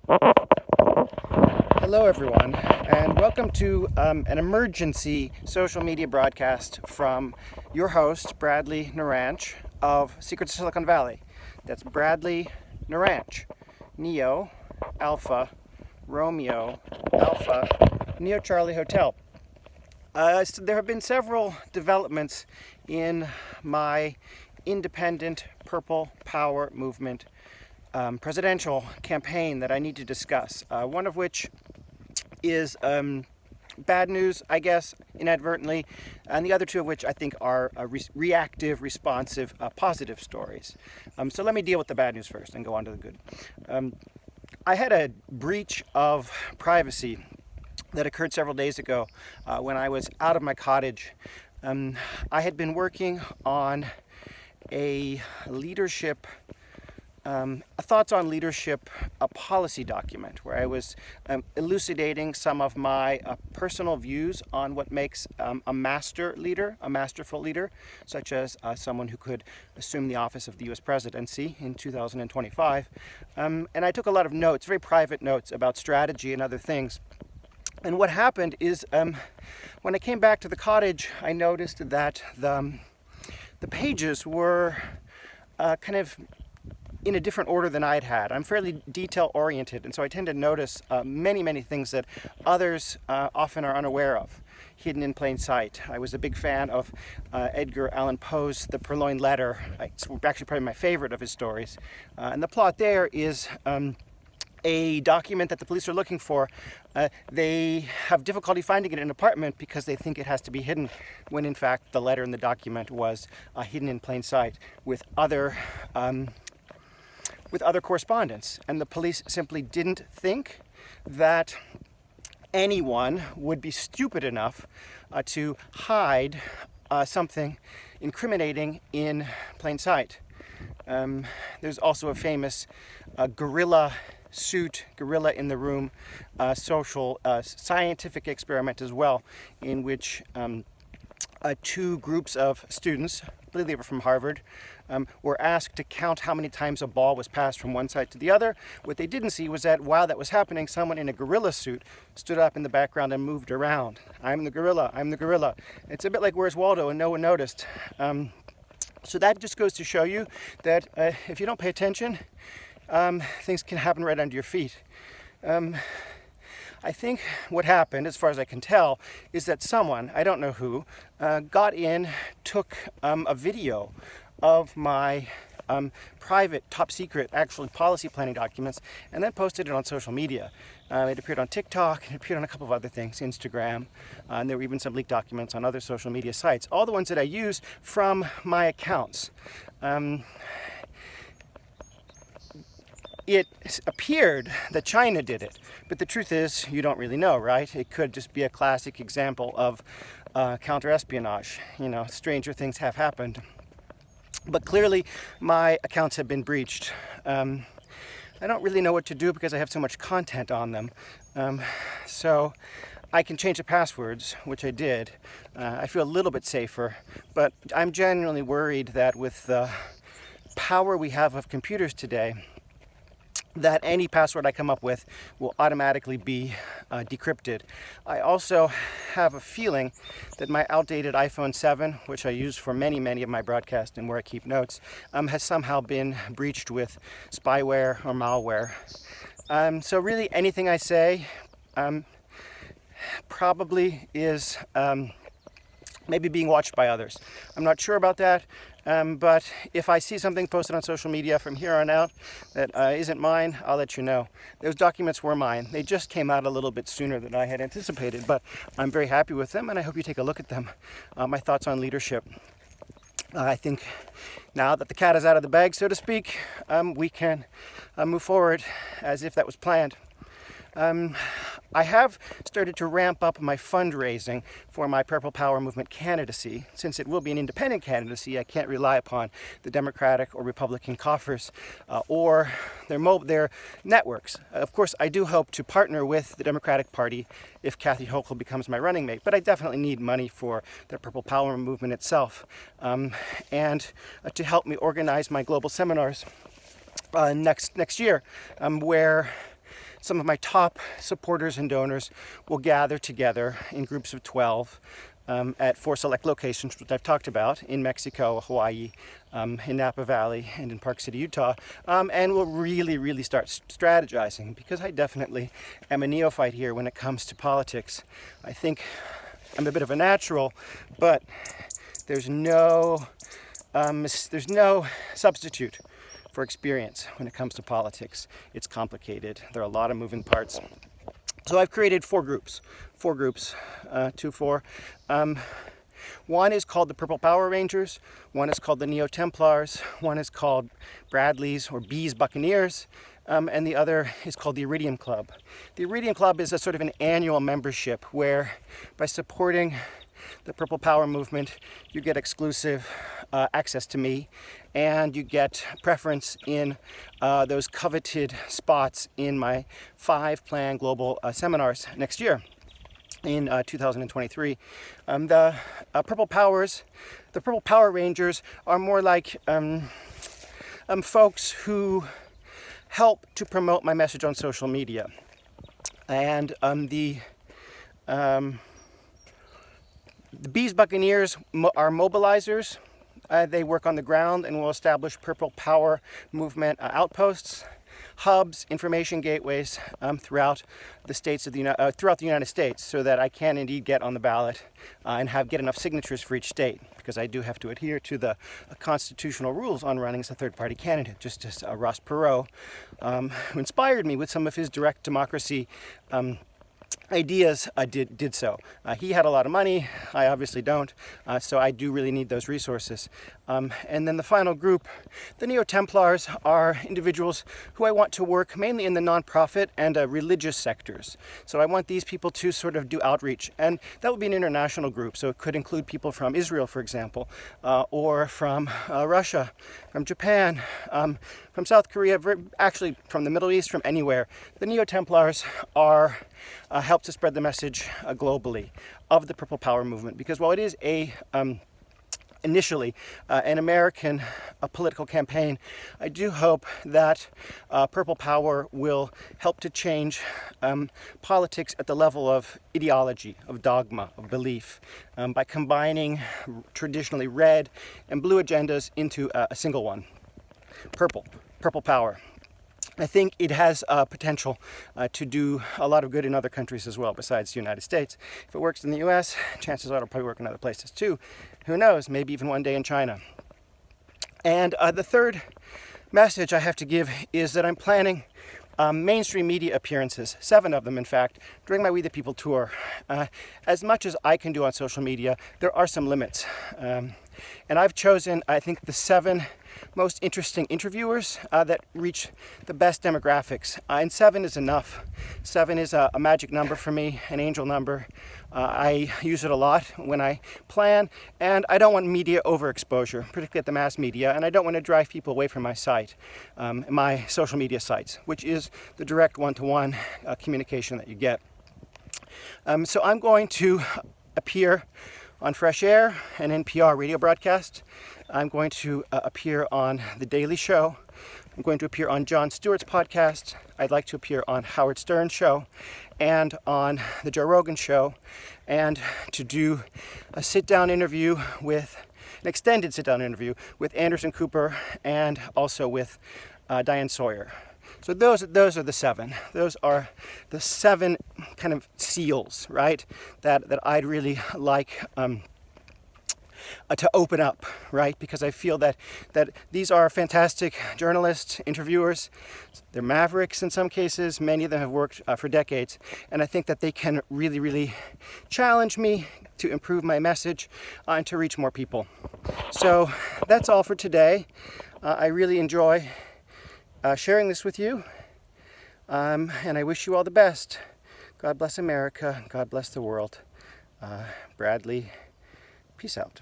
Hello everyone, and welcome to an emergency social media broadcast from your host, Bradley Naranch of Secrets of Silicon Valley. That's Bradley Naranch, Neo, Alpha, Romeo, Alpha, Neo Charlie Hotel. So there have been several developments in my independent Purple Power movement presidential campaign that I need to discuss. One of which is bad news, I guess, inadvertently, and the other two of which I think are reactive, responsive, positive stories. So let me deal with the bad news first and go on to the good. I had a breach of privacy that occurred several days ago when I was out of my cottage. I had been working on a leadership a thoughts on leadership, a policy document where I was elucidating some of my personal views on what makes a master leader, a masterful leader, such as someone who could assume the office of the U.S. presidency in 2025. And I took a lot of notes, very private notes about strategy and other things. And what happened is when I came back to the cottage, I noticed that the pages were kind of in a different order than I'd had. I'm fairly detail-oriented, and so I tend to notice many things that others often are unaware of, hidden in plain sight. I was a big fan of Edgar Allan Poe's The Purloined Letter. It's actually probably my favorite of his stories. And the plot there is a document that the police are looking for. They have difficulty finding it in an apartment because they think it has to be hidden, when in fact the letter in the document was hidden in plain sight with other correspondence. And the police simply didn't think that anyone would be stupid enough to hide something incriminating in plain sight. There's also a famous gorilla suit, gorilla in the room, social scientific experiment as well, in which two groups of students, I believe they were from Harvard, were asked to count how many times a ball was passed from one side to the other. What they didn't see was that while that was happening, someone in a gorilla suit stood up in the background and moved around. I'm the gorilla, I'm the gorilla. It's a bit like Where's Waldo, and no one noticed. So that just goes to show you that if you don't pay attention, things can happen right under your feet. I think what happened, as far as I can tell, is that someone, I don't know who, got in, took a video of my private, top secret, actually policy planning documents, and then posted it on social media. It appeared on TikTok, it appeared on a couple of other things, Instagram, and there were even some leaked documents on other social media sites, all the ones that I use from my accounts. It appeared that China did it, but the truth is, you don't really know, right? It could just be a classic example of counter-espionage. You know, stranger things have happened. But clearly, my accounts have been breached. I don't really know what to do because I have so much content on them. So I can change the passwords, which I did. I feel a little bit safer, but I'm genuinely worried that with the power we have of computers today, that any password I come up with will automatically be decrypted. I also have a feeling that my outdated iPhone 7, which I use for many of my broadcasts and where I keep notes, has somehow been breached with spyware or malware. So really anything I say probably is maybe being watched by others. I'm not sure about that. But if I see something posted on social media from here on out that isn't mine, I'll let you know. Those documents were mine. They just came out a little bit sooner than I had anticipated, but I'm very happy with them, and I hope you take a look at them. My thoughts on leadership. I think now that the cat is out of the bag, so to speak, we can move forward as if that was planned. I have started to ramp up my fundraising for my Purple Power Movement candidacy. Since it will be an independent candidacy, I can't rely upon the Democratic or Republican coffers or their networks. Of course, I do hope to partner with the Democratic Party if Kathy Hochul becomes my running mate, but I definitely need money for the Purple Power Movement itself and to help me organize my global seminars next year, where some of my top supporters and donors will gather together in groups of 12 at 4 select locations, which I've talked about, in Mexico, Hawaii, in Napa Valley, and in Park City, Utah. And we'll really start strategizing, because I definitely am a neophyte here when it comes to politics. I think I'm a bit of a natural, but there's no substitute for experience when it comes to politics. It's complicated. There are a lot of moving parts. So I've created 4 groups, 2, 4. One is called the Purple Power Rangers, one is called the NeoTemplars, one is called Bradley's or B's Buccaneers, and the other is called the Iridium Club. The Iridium Club is a sort of an annual membership where, by supporting the Purple Power movement, you get exclusive access to me, and you get preference in those coveted spots in my 5 planned global seminars next year in 2023. The Purple Power Rangers are more like folks who help to promote my message on social media, and the Bees Buccaneers are mobilizers. They work on the ground and will establish Purple Power movement outposts, hubs, information gateways throughout the United States, so that I can indeed get on the ballot and get enough signatures for each state, because I do have to adhere to the constitutional rules on running as a third-party candidate, just as Ross Perot, who inspired me with some of his direct democracy ideas, did so. He had a lot of money. I obviously don't, so I do really need those resources. And then the final group, the NeoTemplars, are individuals who I want to work mainly in the nonprofit and religious sectors. So I want these people to sort of do outreach, and that would be an international group. So it could include people from Israel, for example, or from Russia, from Japan, from South Korea, actually from the Middle East, from anywhere. The NeoTemplars are help to spread the message globally of the Purple Power movement, because while it is initially an American political campaign, I do hope that Purple Power will help to change politics at the level of ideology, of dogma, of belief, by combining traditionally red and blue agendas into a single one, Purple Power. I think it has potential to do a lot of good in other countries as well, besides the United States. If it works in the US, chances are it'll probably work in other places too. Who knows, maybe even one day in China. And the third message I have to give is that I'm planning mainstream media appearances, 7 of them in fact, during my We the People tour. As much as I can do on social media, there are some limits. And I've chosen, I think, the 7 most interesting interviewers that reach the best demographics. And 7 is enough. 7 is a magic number for me, an angel number. I use it a lot when I plan, and I don't want media overexposure, particularly at the mass media, and I don't want to drive people away from my site, my social media sites, which is the direct one-to-one communication that you get. So I'm going to appear on Fresh Air, an NPR radio broadcast. I'm going to appear on The Daily Show. I'm going to appear on Jon Stewart's podcast. I'd like to appear on Howard Stern's show and on the Joe Rogan show, and to do a sit-down interview with, an extended sit-down interview with Anderson Cooper, and also with Diane Sawyer. So those are the 7. Those are the 7 kind of seals, right? That I'd really like to open up, right? Because I feel that these are fantastic journalists, interviewers. They're mavericks in some cases. Many of them have worked for decades, and I think that they can really challenge me to improve my message and to reach more people. So that's all for today. I really enjoy sharing this with you, and I wish you all the best. God bless America. God bless the world. Bradley, peace out.